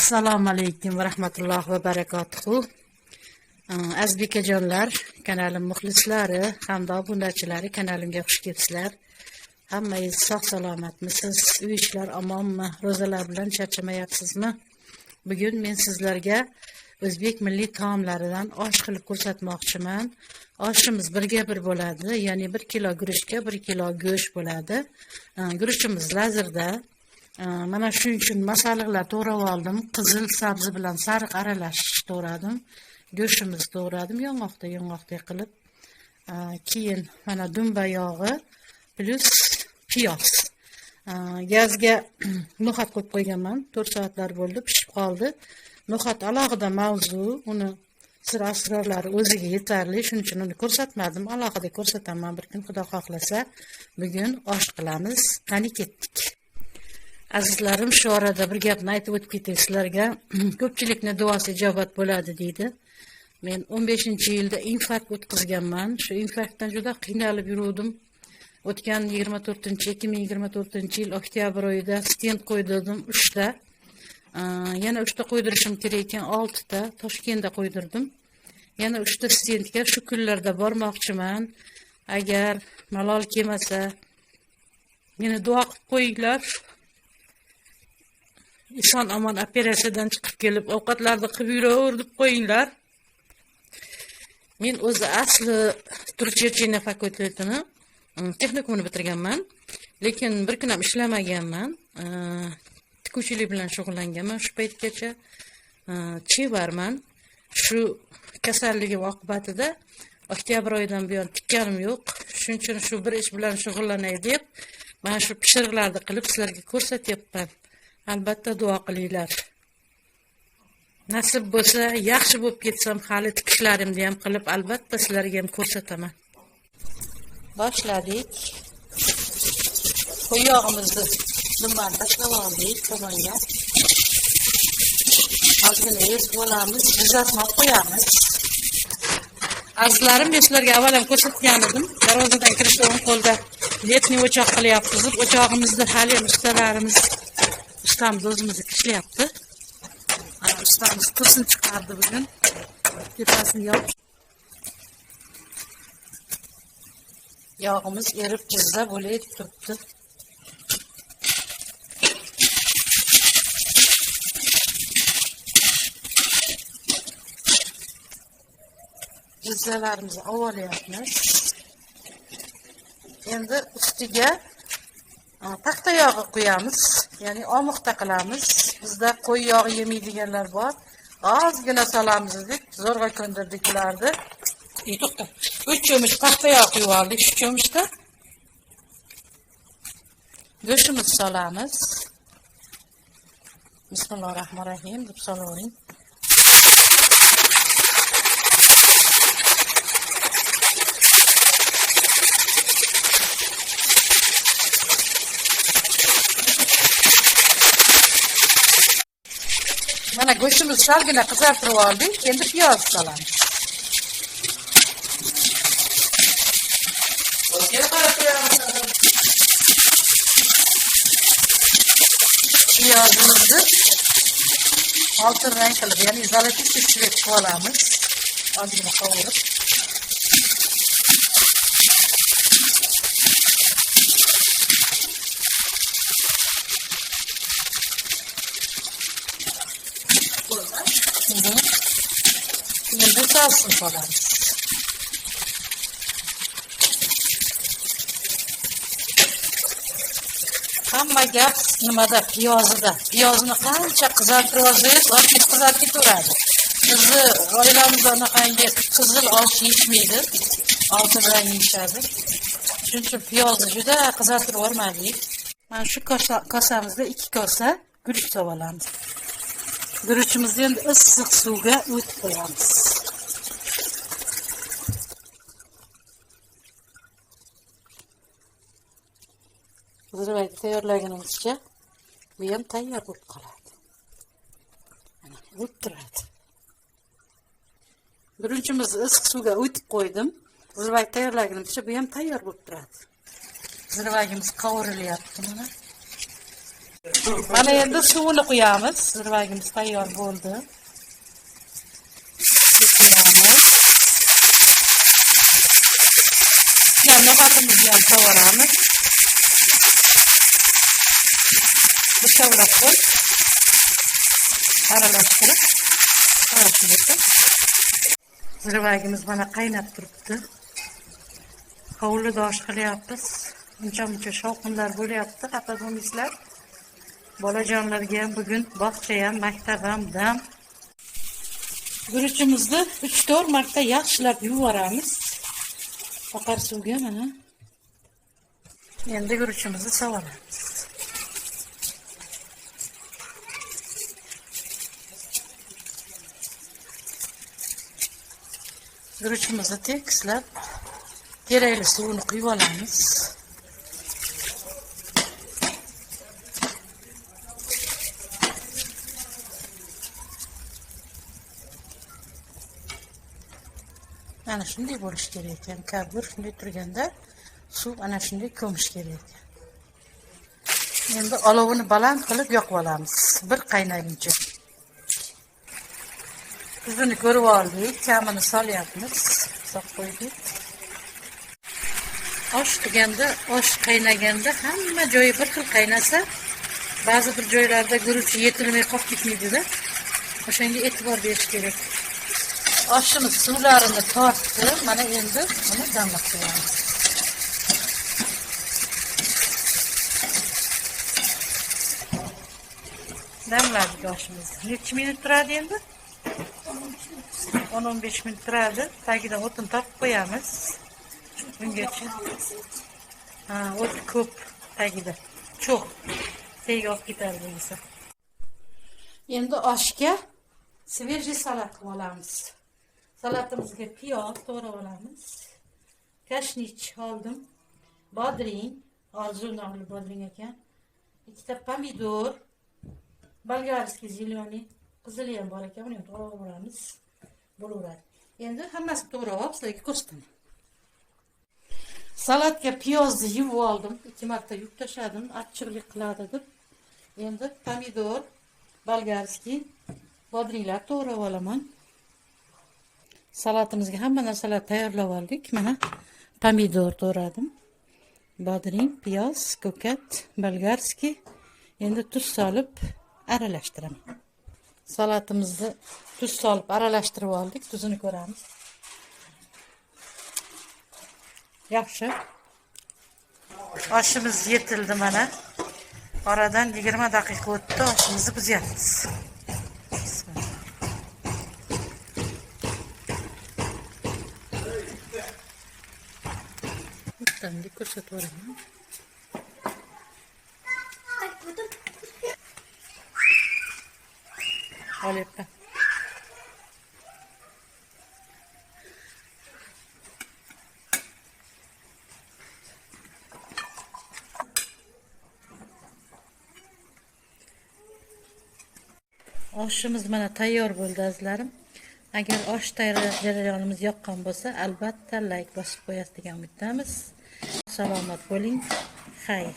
Assalomu alaykum va rahmatullohi va barakatuhu. Aziz bekajonlar, kanalim muxlislari hamda obunachilari, kanalimga xush kelibsizlar. Hammangiz sog' salomatmisiz? Uy ishlar omonmi? Ro'zalar bilan charchamayapsizmi? Bugun men sizlarga o'zbek milliy taomlaridan osh qilib ko'rsatmoqchiman. Oshimiz birga bir bo'ladi, ya'ni 1 kilo guruchga 1 kilo go'sht bo'ladi. Guruchimiz lazerda. Mana shuning uchun masalliqlar to'g'rab oldim. Qizil sabzi bilan sariq aralash to'g'radim. Go'shtimizni to'g'radim yong'oqda qilib. Keyin mana dumba yog'i plus piyoz. Gazga no'xat qo'yib qo'yganman. 4 soatlar bo'ldi, pishib qoldi. No'xat alohida mavzu, uni sir asrorlari o'ziga yetarli, shuning uchun uni ko'rsatmadim. Alohida ko'rsataman bir kun, Xudo xohlasa. Bugun osh qilamiz. Qani ketdik. Azizlarim, shu orada bir gapni aytib o'tib ketay sizlarga. Ko'pchilikning duosi ijobat bo'ladi deydi. Men 15-yilda infarkt o'tkazganman. Shu infarktdan juda qiynalib yurdim. O'tgan 2024-yil oktyabr oyida stent qo'ydirdim 3 ta. Yana 3 ta qo'ydirishim kerak ekan, 6 ta Toshkentda qo'ydirdim. Yana 3 ta stentga shu kunlarda bormoqchiman. Agar malol kelmasa, meni duo qilib qo'yinglar. Eson omon operatsiyadan chiqib kelib ovqatlarni qilib yuraver deb qo'yinglar. Men o'zi asli Turkiya fakultetini texnikumini bitirganman, lekin bir kun ham ishlamaganman. Tikuvchilik bilan shug'ullanganman shu paytgacha. Chevarman. Shu kasalligim oqibatida oktyabr oyidan buyon tikkanim yo'q. Shuning uchun shu bir ish bilan shug'ullanay deb mana shu pishiriqlarni qilib sizlarga ko'rsatyapman. Albatta duo qilinglar. Nasib bo'lsa, yaxshi bo'lib ketsam, hali tikishlarimni ham qilib albatta sizlarga ham ko'rsataman. Boshladik. Qo'y yog'imizni dumbani tashlab oldik tovonga. Ozgina ezib olamiz, muzlatmay qo'yamiz. Azizlarim, men sizlarga avval ham ko'rsatgan edim. Darvozadan kirishda o'ng qo'lda letniy o'choq qilyapmiz. O'chog'imizni hali ham ustamiz o'zimizni ishlayapti. Ustamiz tursun chiqardi bugun. Tepasini yopib. Yog'imiz erib jizza bo'lib turibdi. Jizzalarimizni ovolyapmiz. Endi ustiga paxta yog'i qo'yamiz, ya'ni omoqda qilamiz. Bizda qo'y yog'i yemaydiganlar bor. Ozgina solamiz dedik, zo'rg'a ko'ndirdik ularni. To'xta. 3 cho'mich paxta yog' quyib oldik shu cho'michda. Go'shtimizni solamiz. Bismillahirrohmanirrohim deb solavering. Mana go'shtimizni salgina qizartirib oldik. Endi piyoz solamiz. Piyozimizni oltin rang qilib, ya'ni zolotistый цвет qilib olamiz. Ozgina qovurib. Endi salsin solamiz. Hamma gap nimada? Piyozida. Piyozni qancha qizartirib olsangiz, ortiq qizarib ketaveradi. Bizni oilamizda anaqangi qizil osh yeyishmaydi. Oltin rang yeyishadi. Shuning uchun piyozni juda qizartirib olmadik. Mana shu kosamizda 2 kosa guruch olamiz. Guruchimizni endi issiq suvga o'tib qo'yamiz. Zirvayni tayyorlaganimizcha bu ham tayyor bo'lib qoladi. Mana o'tiradi. Guruchimizni issiq suvga o'tib qo'ydim. Zirvayni tayyorlaganimizcha bu ham tayyor bo'lib turadi. Zirvagimiz qovurilyapti mana. Mana endi suvini quyamiz. Zirvagimiz tayyor bo'ldi. Qo'yamiz. No'xatimizni ham qovuramiz. Bichavlab qo'y. Aralashtirib qo'yamiz. Zirvagimiz mana qaynab turibdi. Hovlida osh qilyapmiz. Uncha shovqinlar bo'lyapti, xafa bo'lmaysizlar. Bolajonlarga ham bugun bog'cha ham, maktab ham dam. Guruchimizni 3-4 marta yaxshilab yuvoramiz. Oqar suvga mana. Endi guruchimizni sovolamiz. Guruchimizni tekislab, kerakli suvini quyib olamiz. Ana shunday bo'lish kerak ekan. Kabur shunday turganda suv ana shunday ko'mish kerak ekan. Endi olovini baland qilib yoqib olamiz. Bir qaynaguncha. Tuzini ko'rib oldik, kamini solyapmiz. Solib qo'ydik. Osh deganda, osh qaynaganda hamma joyi bir xil qaynasa, ba'zi bir joylarda guruch yetilmay qolib ketmaydi-da. O'shanga e'tibor berish kerak. Oshimiz suvlarini tortdi. Mana endi buni damlab qo'yamiz. Damladik oshimizni. Necha minut turadi endi? 10-15 minut turadi. Tagidan o'tin topib qo'yamiz. Bungacha. O't ko'p tagida. Cho'q. Tega olib ketadi bo'lsa. Endi oshga svejiy salat qilib olamiz. Salatimizga piyoz to'g'rab olamiz. Kashnich oldim. Bodring, orzu nomli bodring ekan. 2 ta pomidor, bolgarskiy zeleniy, qizili ham bor ekan, uni ham to'g'rab olamiz. Bo'laveradi. Endi hammasini to'g'rab olib, sizlarga ko'rsataman. Salatga piyozni yuvib oldim. 2 marta yuvib tashladim, achchiqlik qiladi deb. Endi pomidor, bolgarskiy, bodringlar to'g'rab olaman. Salatimizga hamma narsalar tayyorlab oldik. Mana pomidor to'g'radim. Bodring, piyoz, ko'kat, bolgarskiy. Endi tuz solib aralashtiraman. Salatimizni tuz solib aralashtirib oldik. Tuzini ko'ramiz. Yaxshi. Oshimiz yetildi mana. Oradan 20 daqiqa o'tdi. Oshimizni buzyapmiz. Bittanda ko'rsataveraman. Olyapman. Oshimiz mana tayyor bo'ldi azizlarim. Agar osh jarayonimiz yoqqan bo'lsa, albatta like bosib qo'yasiz degan umiddamiz. Salomat bo'ling. Xayr.